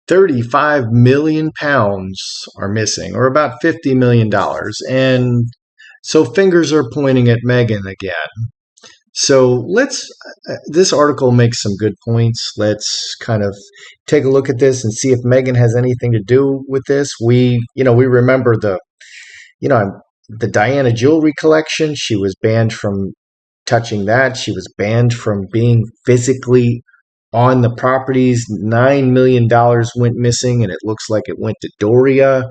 35 million pounds are missing, or about $50 million. And so fingers are pointing at Meghan again. So this article makes some good points. Let's kind of take a look at this and see if Meghan has anything to do with this. We remember you know, the Diana jewelry collection. She was banned from touching that. She was banned from being physically on the properties. $9 million went missing, and it looks like it went to Doria.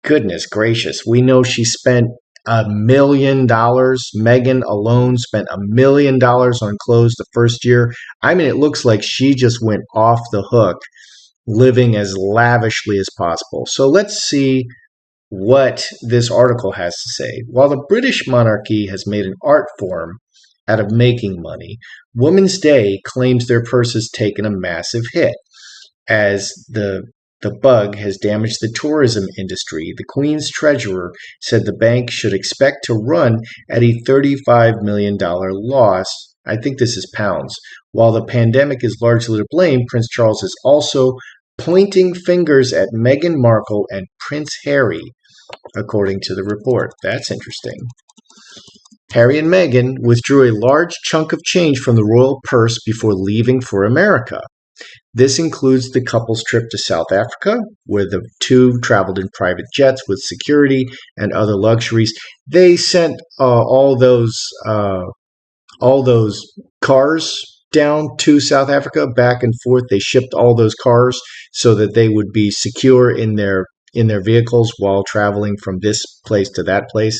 Goodness gracious. We know she spent $1 million. Meghan alone spent $1 million on clothes the first year. I mean, it looks like she just went off the hook, living as lavishly as possible. So let's see what this article has to say. While the British monarchy has made an art form out of making money, Women's Day claims their purse has taken a massive hit as the bug has damaged the tourism industry. The Queen's treasurer said the bank should expect to run at a $35 million loss. I think this is pounds. While the pandemic is largely to blame, Prince Charles is also pointing fingers at Meghan Markle and Prince Harry, according to the report. That's interesting. Harry and Meghan withdrew a large chunk of change from the royal purse before leaving for America. This includes the couple's trip to South Africa, where the two traveled in private jets with security and other luxuries. They sent all those cars down to South Africa, back and forth. They shipped all those cars so that they would be secure in their vehicles while traveling from this place to that place.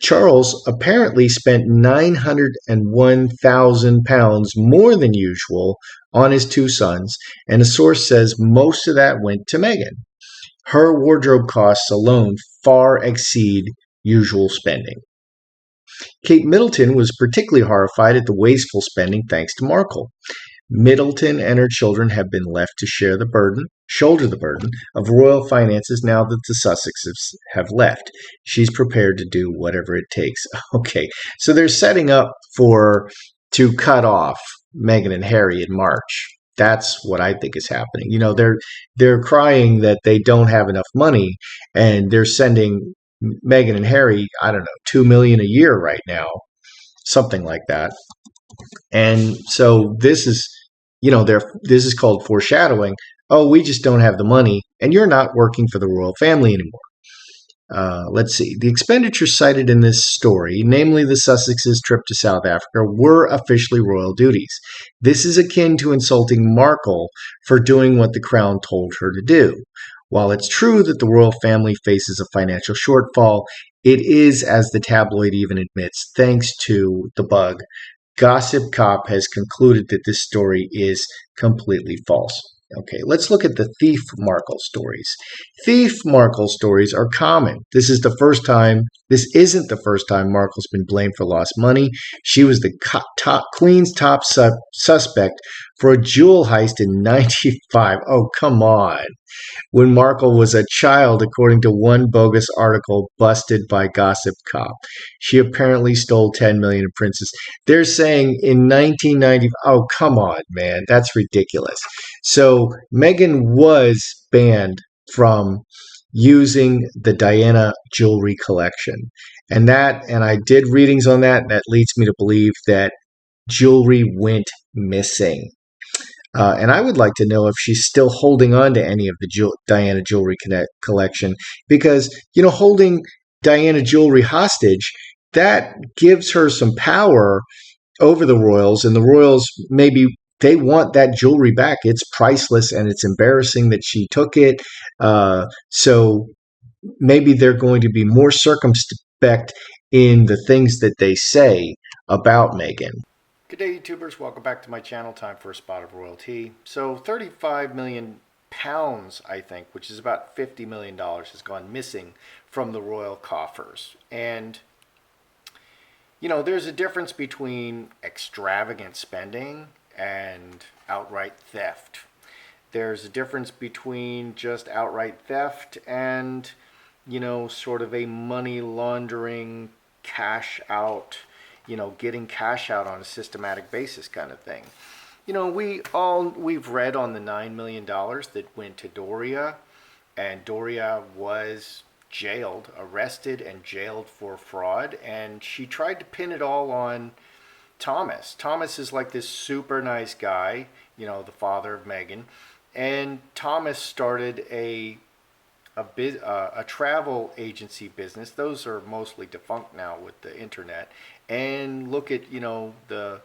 Charles apparently spent £901,000 more than usual on his two sons, and a source says most of that went to Meghan. Her wardrobe costs alone far exceed usual spending. Kate Middleton was particularly horrified at the wasteful spending thanks to Markle. Middleton and her children have been left to shoulder the burden of royal finances now that the Sussexes have left. She's prepared to do whatever it takes. Okay, so they're setting up to cut off Meghan and Harry in March. That's what I think is happening. They're crying that they don't have enough money, and they're sending Meghan and Harry, I don't know, $2 million a year right now, something like that. And so this is called foreshadowing. Oh, we just don't have the money, and you're not working for the royal family anymore. Let's see. The expenditures cited in this story, namely the Sussexes' trip to South Africa, were officially royal duties. This is akin to insulting Markle for doing what the crown told her to do. While it's true that the royal family faces a financial shortfall, it is, as the tabloid even admits, thanks to the bug. Gossip Cop has concluded that this story is completely false. Okay, let's look at the thief Markle stories. Thief Markle stories are common. This isn't the first time Markle's been blamed for lost money. She was the Queen's top suspect for a jewel heist in '95. Oh, come on. When Markle was a child, according to one bogus article busted by Gossip Cop. She apparently stole $10 million in Princess. They're saying in 1990. Oh, come on, man. That's ridiculous. So Meghan was banned from using the Diana jewelry collection. And I did readings on that. That leads me to believe that jewelry went missing. And I would like to know if she's still holding on to any of the Diana jewelry collection, because, holding Diana jewelry hostage, that gives her some power over the royals, and the royals, maybe they want that jewelry back. It's priceless, and it's embarrassing that she took it. So maybe they're going to be more circumspect in the things that they say about Meghan. Good day, YouTubers. Welcome back to my channel. Time for a spot of royalty. So 35 million pounds, I think, which is about $50 million, has gone missing from the royal coffers. And, there's a difference between extravagant spending and outright theft. There's a difference between just outright theft and, sort of a money laundering, cash out, getting cash out on a systematic basis kind of thing. we've read on the $9 million that went to Doria, and Doria was jailed, arrested and jailed for fraud, and she tried to pin it all on Thomas. Thomas is like this super nice guy, the father of Megan, and Thomas started a travel agency business. Those are mostly defunct now with the internet. And look at the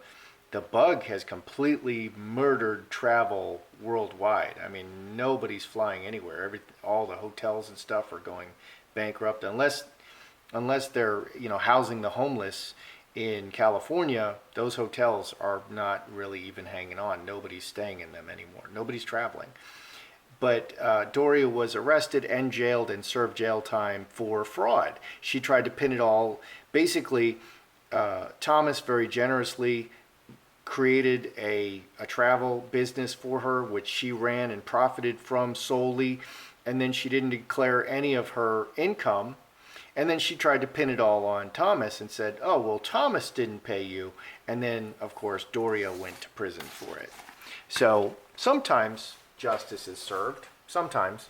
bug has completely murdered travel worldwide. I mean, nobody's flying anywhere. All the hotels and stuff are going bankrupt unless they're housing the homeless in California. Those hotels are not really even hanging on. Nobody's staying in them anymore. Nobody's traveling. But Doria was arrested and jailed and served jail time for fraud. She tried to pin it all. Basically, Thomas very generously created a travel business for her, which she ran and profited from solely. And then she didn't declare any of her income. And then she tried to pin it all on Thomas and said, oh, well, Thomas didn't pay you. And then, of course, Doria went to prison for it. So sometimes justice is served, sometimes.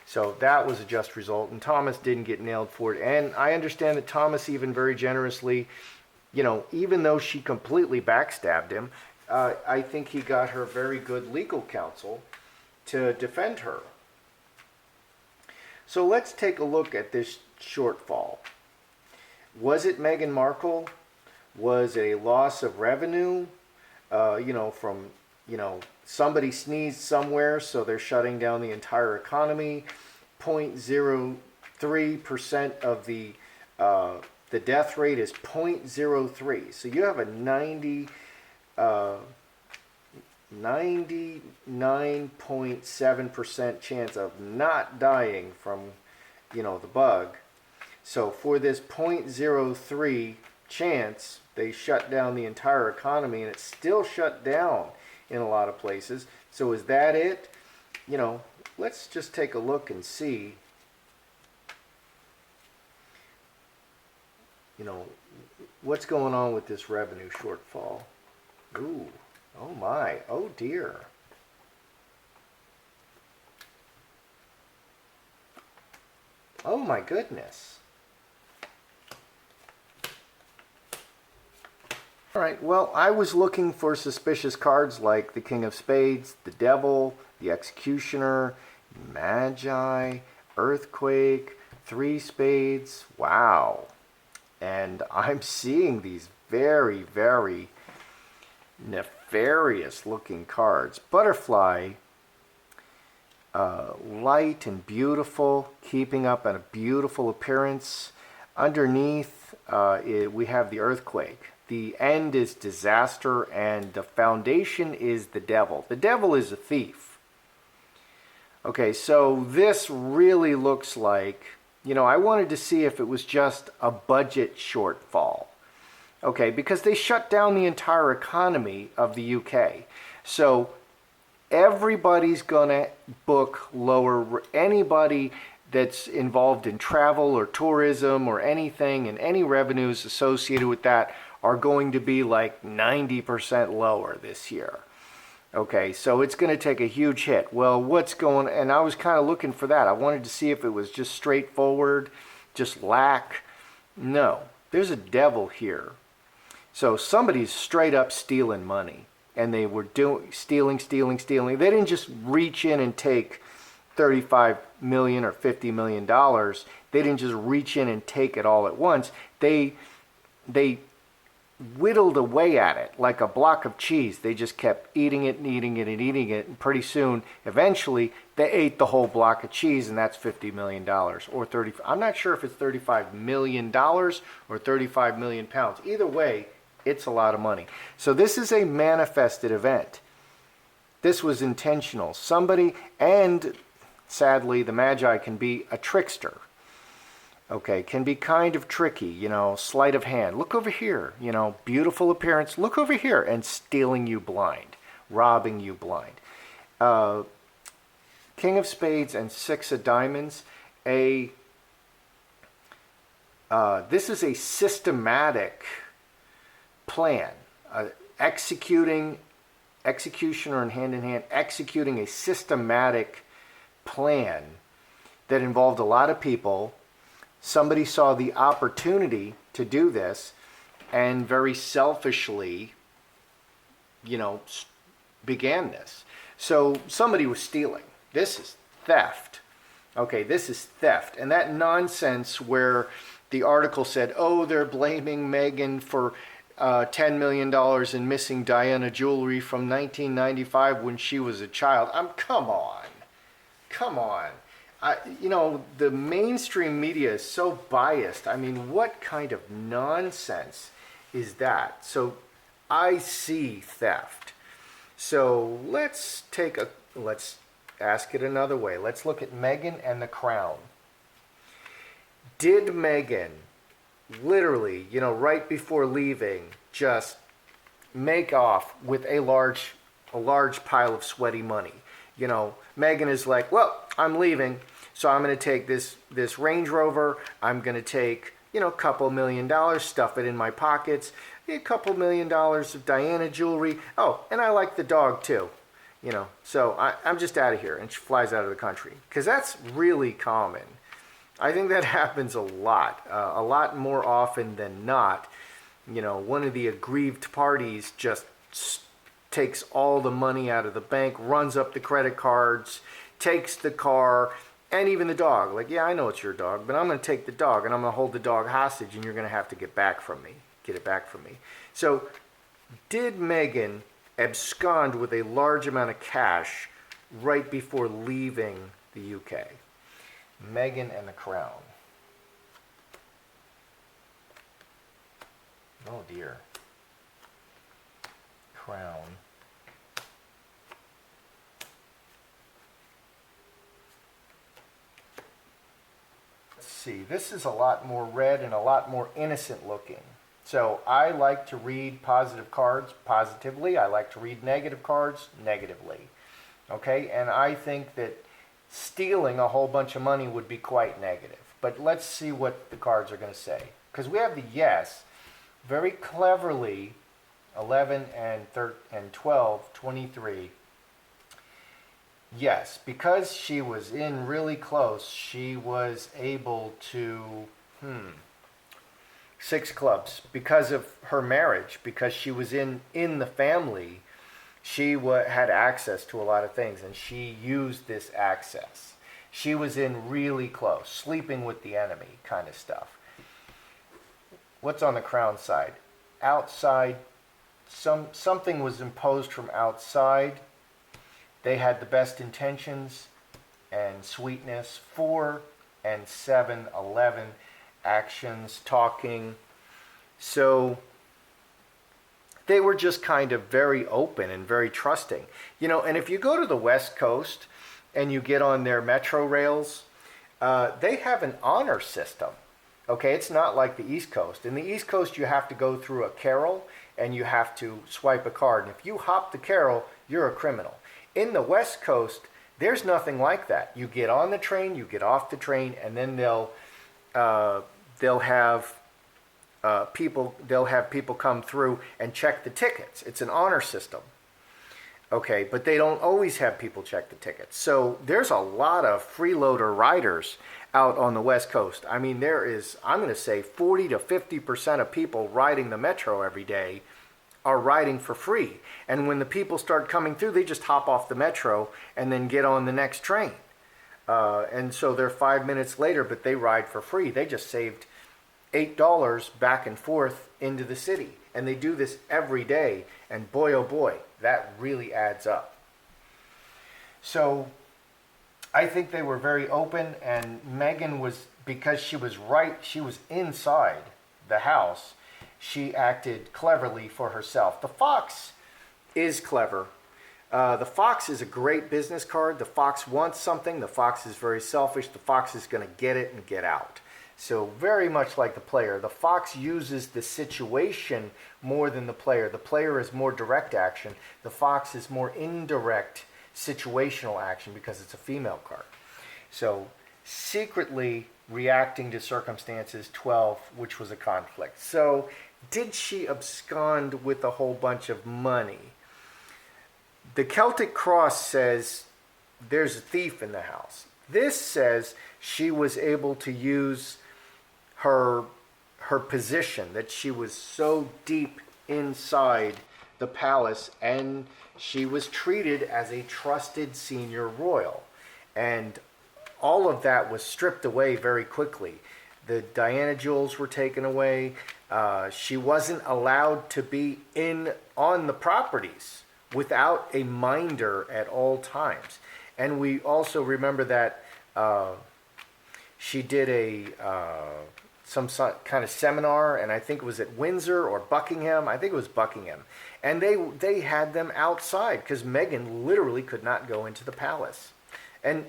So that was a just result, and Thomas didn't get nailed for it. And I understand that Thomas even very generously, even though she completely backstabbed him, I think he got her very good legal counsel to defend her. So let's take a look at this shortfall. Was it Meghan Markle? Was it a loss of revenue, from somebody sneezed somewhere, so they're shutting down the entire economy? 0.03% of the death rate is 0.03. So you have a 99.7% chance of not dying from, the bug. So for this 0.03 chance, they shut down the entire economy, and it's still shut down in a lot of places. So is that it? Let's just take a look and see, what's going on with this revenue shortfall. Ooh, oh my, oh dear. Oh my goodness. All right, well, I was looking for suspicious cards like the King of Spades, the Devil, the Executioner, Magi, Earthquake, Three Spades. Wow. And I'm seeing these very, very nefarious looking cards. Butterfly, light and beautiful, keeping up a beautiful appearance. Underneath, we have the Earthquake. The end is disaster, and the foundation is the Devil. The Devil is a thief. Okay, so this really looks like, I wanted to see if it was just a budget shortfall. Okay, because they shut down the entire economy of the UK. So everybody's going to book lower. Anybody that's involved in travel or tourism or anything, and any revenues associated with that are going to be like 90% lower this year. Okay, so it's going to take a huge hit. Well, and I was kind of looking for that. I wanted to see if it was just straightforward, just lack. No, there's a devil here. So somebody's straight up stealing money, and they were stealing. They didn't just reach in and take $35 million or $50 million. They didn't just reach in and take it all at once. They whittled away at it like a block of cheese. They just kept eating it and eating it and eating it, and pretty soon, eventually, they ate the whole block of cheese, and that's $50 million or 30. I'm not sure if it's $35 million or 35 million pounds. Either way, it's a lot of money. So this is a manifested event. This was intentional. Somebody, and sadly, the Magi can be a trickster. Okay, can be kind of tricky, sleight of hand. Look over here, beautiful appearance. Look over here, and stealing you blind, robbing you blind. King of Spades and Six of Diamonds. This is a systematic plan, executing executioner and hand in hand, executing a systematic plan that involved a lot of people. Somebody saw the opportunity to do this and very selfishly, began this. So somebody was stealing. This is theft. Okay, this is theft. And that nonsense where the article said, oh, they're blaming Meghan for $10 million in missing Diana jewelry from 1995 when she was a child. Come on. Come on. The mainstream media is so biased. I mean, what kind of nonsense is that? So I see theft. So let's ask it another way. Let's look at Meghan and the Crown. Did Meghan literally, right before leaving, just make off with a large pile of sweaty money? Meghan is like, well, I'm leaving, so I'm going to take this Range Rover. I'm going to take, a couple $1 million, stuff it in my pockets, a couple $1 million of Diana jewelry. Oh, and I like the dog too, So I'm just out of here, and she flies out of the country, because that's really common. I think that happens a lot more often than not. One of the aggrieved parties just takes all the money out of the bank, runs up the credit cards, takes the car, and even the dog. Like, yeah, I know it's your dog, but I'm going to take the dog, and I'm going to hold the dog hostage, and you're going to have to get it back from me. So, did Meghan abscond with a large amount of cash right before leaving the UK? Meghan and the Crown. Oh dear. Crown. Let's see. This is a lot more red and a lot more innocent looking. So I like to read positive cards positively. I like to read negative cards negatively. Okay? And I think that stealing a whole bunch of money would be quite negative. But let's see what the cards are going to say. Because we have the yes, very cleverly, 11 and 12, 23. Yes, because she was in really close, she was able to, 6 clubs. Because of her marriage, because she was in the family, she had access to a lot of things, and she used this access. She was in really close, sleeping with the enemy kind of stuff. What's on the Crown side? Outside, something was imposed from outside. They had the best intentions and sweetness. 4 and 7, 11, actions, talking. So they were just kind of very open and very trusting. And if you go to the West Coast and you get on their metro rails, they have an honor system. Okay, it's not like the East Coast. In the East Coast, you have to go through a carol and you have to swipe a card. And if you hop the carol, you're a criminal. In the West Coast, there's nothing like that. You get on the train, you get off the train, and then they'll have people come through and check the tickets. It's an honor system. Okay, but they don't always have people check the tickets. So there's a lot of freeloader riders out on the West Coast. I mean, there is, I'm going to say 40 to 50% of people riding the metro every day are riding for free. And when the people start coming through, they just hop off the metro and then get on the next train. And so they're 5 minutes later, but they ride for free. They just saved $8 back and forth into the city. And they do this every day. And boy, oh boy, that really adds up. So I think they were very open, and Meghan was, because she was inside the house, she acted cleverly for herself. The fox is clever. The fox is a great business card. The fox wants something. The fox is very selfish. The fox is going to get it and get out. So very much like the player, the fox uses the situation more than the player. The player is more direct action. The fox is more indirect situational action because it's a female card. So secretly reacting to circumstances, 12, which was a conflict. So did she abscond with a whole bunch of money? The Celtic cross says there's a thief in the house. This says she was able to use her her position, that she was so deep inside the palace, and she was treated as a trusted senior royal. And all of that was stripped away very quickly. The Diana jewels were taken away. She wasn't allowed to be in on the properties without a minder at all times. And we also remember that she did some kind of seminar, and I think it was at Windsor or Buckingham. I think it was Buckingham, and they had them outside because Meghan literally could not go into the palace. And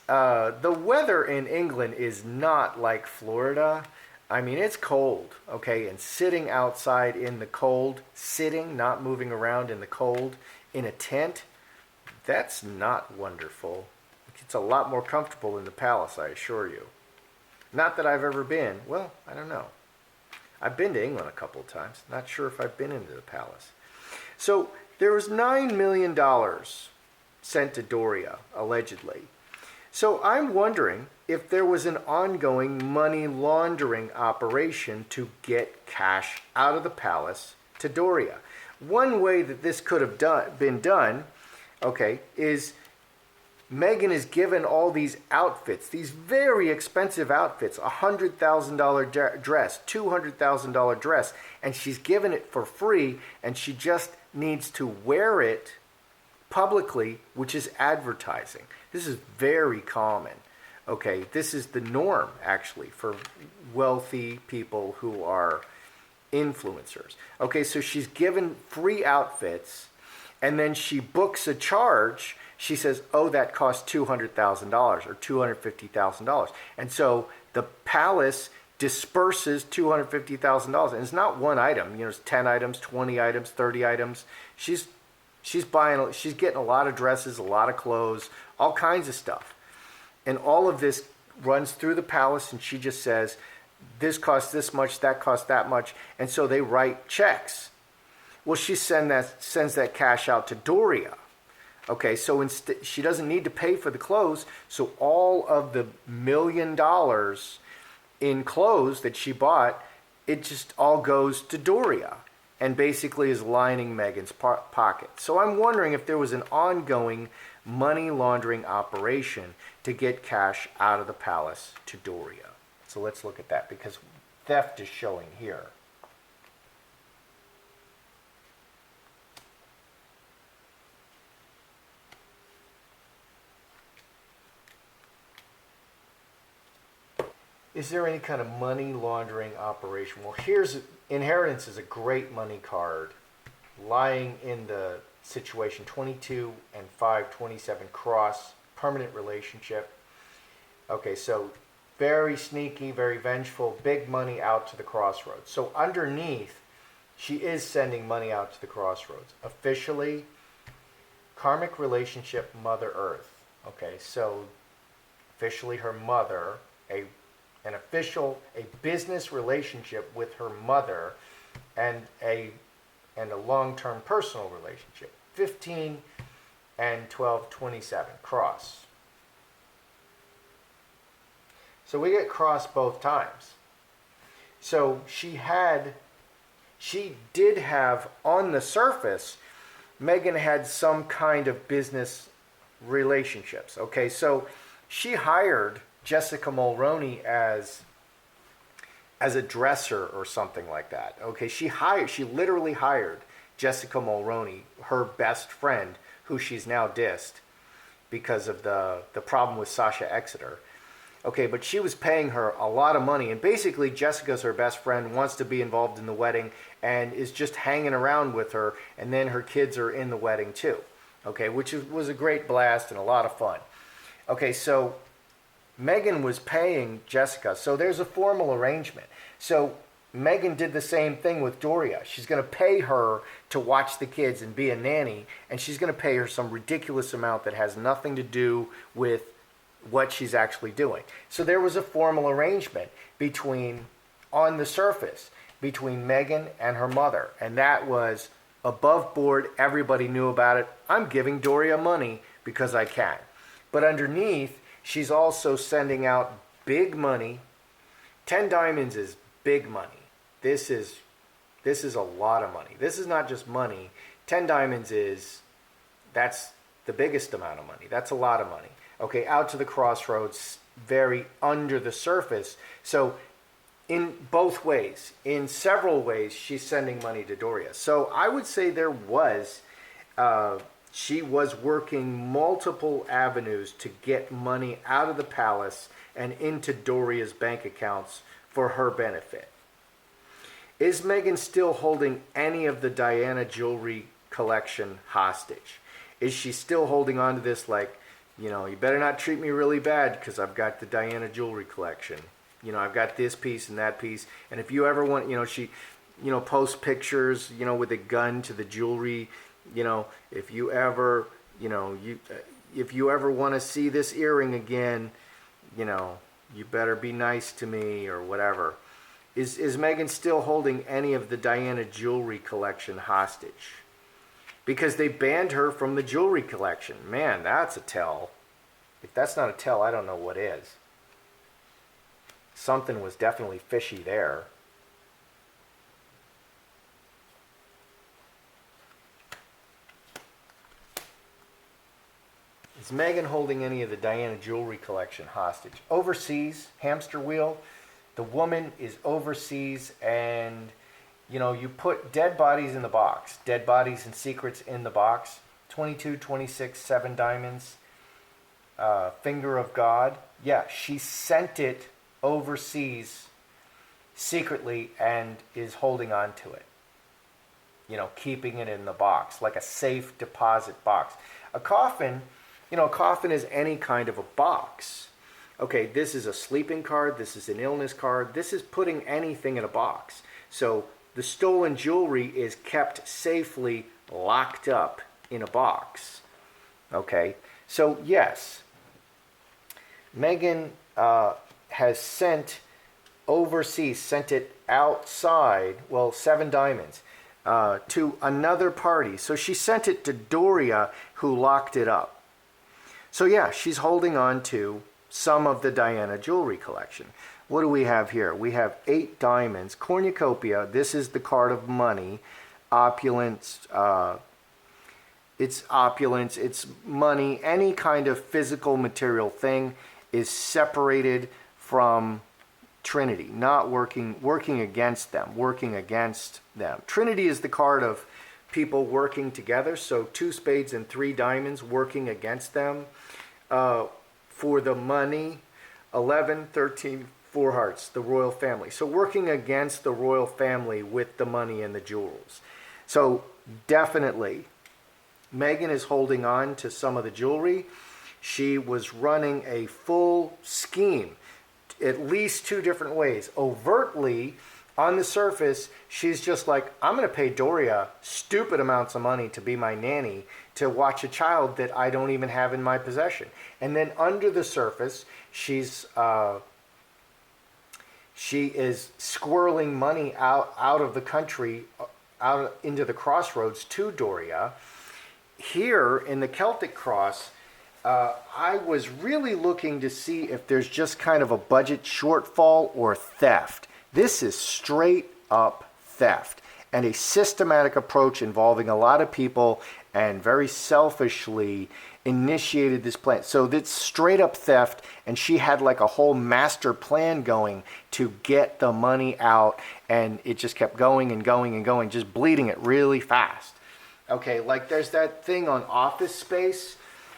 the weather in England is not like Florida. I mean, it's cold, okay? And sitting outside in the cold, not moving around in the cold, in a tent, that's not wonderful. It's a lot more comfortable in the palace, I assure you. Not that I've ever been. Well, I don't know. I've been to England a couple of times. Not sure if I've been into the palace. So there was $9 million sent to Doria, allegedly. So I'm wondering if there was an ongoing money laundering operation to get cash out of the palace to Doria. One way that this could have been done, okay, is Meghan is given all these outfits, these very expensive outfits, $100,000 dress, $200,000 dress, and she's given it for free, and she just needs to wear it publicly, which is advertising. This is very common. Okay, this is the norm, actually, for wealthy people who are influencers. Okay, so she's given free outfits, and then she books a charge. She says, oh, that costs $200,000 or $250,000. And so the palace disperses $250,000. And it's not one item. It's 10 items, 20 items, 30 items. She's getting a lot of dresses, a lot of clothes, all kinds of stuff. And all of this runs through the palace, and she just says, this costs this much, that costs that much. And so they write checks. Well, she sends that cash out to Doria. Okay, so she doesn't need to pay for the clothes, so all of the $1 million in clothes that she bought, it just all goes to Doria and basically is lining Meghan's pocket. So I'm wondering if there was an ongoing money laundering operation to get cash out of the palace to Doria. So let's look at that, because theft is showing here. Is there any kind of money laundering operation? Well, inheritance is a great money card lying in the situation 22 and 527 cross, permanent relationship. Okay, so very sneaky, very vengeful, big money out to the crossroads. So underneath, she is sending money out to the crossroads. Officially, karmic relationship, Mother Earth. Okay, so officially her mother, a business relationship with her mother, and a long-term personal relationship. 15 and 1227 cross. So we get cross both times. So she did have, on the surface, Meghan had some kind of business relationships. Okay, so she hired Jessica Mulroney as a dresser or something like that. Okay, she literally hired Jessica Mulroney, her best friend, who she's now dissed because of the problem with Sasha Exeter. Okay, but she was paying her a lot of money, and basically Jessica's her best friend, wants to be involved in the wedding, and is just hanging around with her, and then her kids are in the wedding too. Okay, which was a great blast and a lot of fun. Okay, so Meghan was paying Jessica, so there's a formal arrangement. So Meghan did the same thing with Doria. She's going to pay her to watch the kids and be a nanny, and she's going to pay her some ridiculous amount that has nothing to do with what she's actually doing. So there was a formal arrangement on the surface, between Meghan and her mother, and that was above board, everybody knew about it. I'm giving Doria money because I can. But underneath, she's also sending out big money. 10 diamonds is big money. This is a lot of money. This is not just money. 10 diamonds that's the biggest amount of money. That's a lot of money. Okay, out to the crossroads, very under the surface. So in both ways, in several ways, she's sending money to Doria. So I would say she was working multiple avenues to get money out of the palace and into Doria's bank accounts for her benefit. Is Meghan still holding any of the Diana jewelry collection hostage? Is she still holding on to this like, you better not treat me really bad because I've got the Diana jewelry collection. I've got this piece and that piece. And if you ever want, she, posts pictures, with a gun to the jewelry. If you ever, if you ever want to see this earring again, you better be nice to me or whatever. Is Meghan still holding any of the Diana jewelry collection hostage? Because they banned her from the jewelry collection. Man, that's a tell. If that's not a tell, I don't know what is. Something was definitely fishy there. Is Meghan holding any of the Diana jewelry collection hostage? Overseas, hamster wheel, the woman is overseas and, you put dead bodies in the box. Dead bodies and secrets in the box. 22, 26, 7 diamonds. Finger of God. Yeah, she sent it overseas secretly and is holding on to it. Keeping it in the box, like a safe deposit box. A coffin is any kind of a box. Okay, this is a sleeping card, this is an illness card, this is putting anything in a box. So the stolen jewelry is kept safely locked up in a box. Okay, so yes, Meghan has sent it outside, 7 diamonds, to another party. So she sent it to Doria, who locked it up. So yeah, she's holding on to some of the Diana jewelry collection. What do we have here? We have 8 diamonds, cornucopia. This is the card of money, opulence. It's opulence, it's money. Any kind of physical material thing is separated from Trinity, not working against them, working against them. Trinity is the card of people working together. So 2 spades and 3 diamonds working against them. For the money, 11, 13, 4 hearts, the royal family. So working against the royal family with the money and the jewels. So definitely, Meghan is holding on to some of the jewelry. She was running a full scheme, at least 2 different ways. Overtly, on the surface, she's just like, I'm going to pay Doria stupid amounts of money to be my nanny to watch a child that I don't even have in my possession. And then under the surface, she is squirreling money out of the country, out into the crossroads to Doria. Here in the Celtic Cross, I was really looking to see if there's just kind of a budget shortfall or theft. This is straight up theft and a systematic approach involving a lot of people and very selfishly initiated this plan. So that's straight up theft, and she had like a whole master plan going to get the money out, and it just kept going and going and going, just bleeding it really fast. Okay, like there's that thing on Office Space.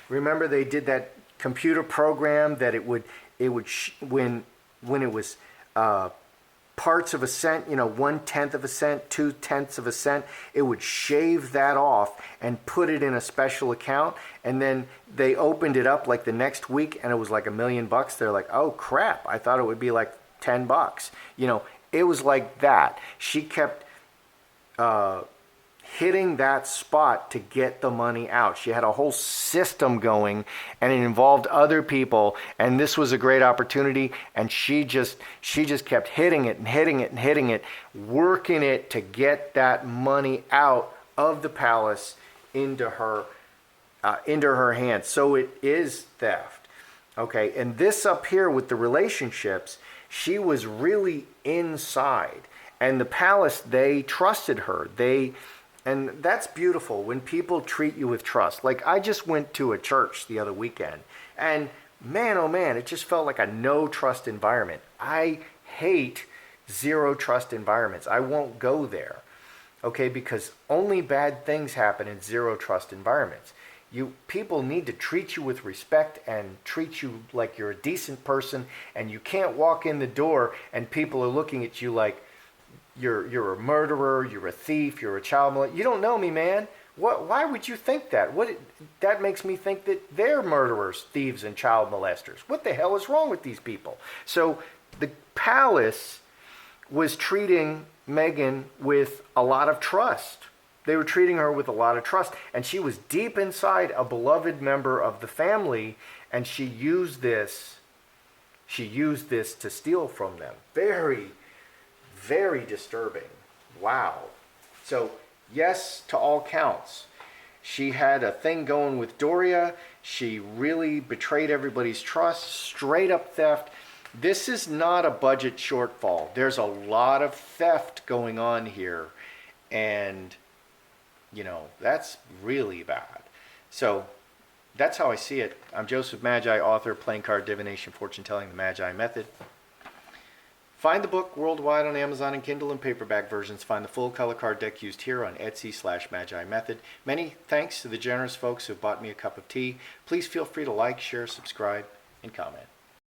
Remember they did that computer program that when it was parts of a cent, 1/10 of a cent, 2/10 of a cent, it would shave that off and put it in a special account. And then they opened it up like the next week and it was like $1 million. They're like, oh crap, I thought it would be like $10. It was like that. She kept hitting that spot to get the money out. She had a whole system going, and it involved other people, and this was a great opportunity, and she just kept hitting it and hitting it and hitting it, working it to get that money out of the palace into her hands. So it is theft. Okay, and this up here with the relationships, she was really inside. And the palace, they trusted her. And that's beautiful when people treat you with trust. Like, I just went to a church the other weekend, and man, oh man, it just felt like a no trust environment. I hate zero trust environments. I won't go there. Okay, because only bad things happen in zero trust environments. People need to treat you with respect and treat you like you're a decent person, and you can't walk in the door and people are looking at you like you're a murderer, you're a thief, you're a child molester. You don't know me, man. Why would you think that? That makes me think that they're murderers, thieves, and child molesters. What the hell is wrong with these people? So the palace was treating Meghan with a lot of trust. They were treating her with a lot of trust, and she was deep inside a beloved member of the family, and she used this to steal from them. Very, very disturbing. Wow. So, yes, to all counts. She had a thing going with Doria. She really betrayed everybody's trust. Straight up theft. This is not a budget shortfall. There's a lot of theft going on here, and that's really bad. So that's how I see it. I'm Joseph Magi, author of Playing Card Divination, Fortune Telling, the Magi Method. Find the book worldwide on Amazon and Kindle and paperback versions. Find the full color card deck used here on Etsy/Magi Method. Many thanks to the generous folks who bought me a cup of tea. Please feel free to like, share, subscribe, and comment.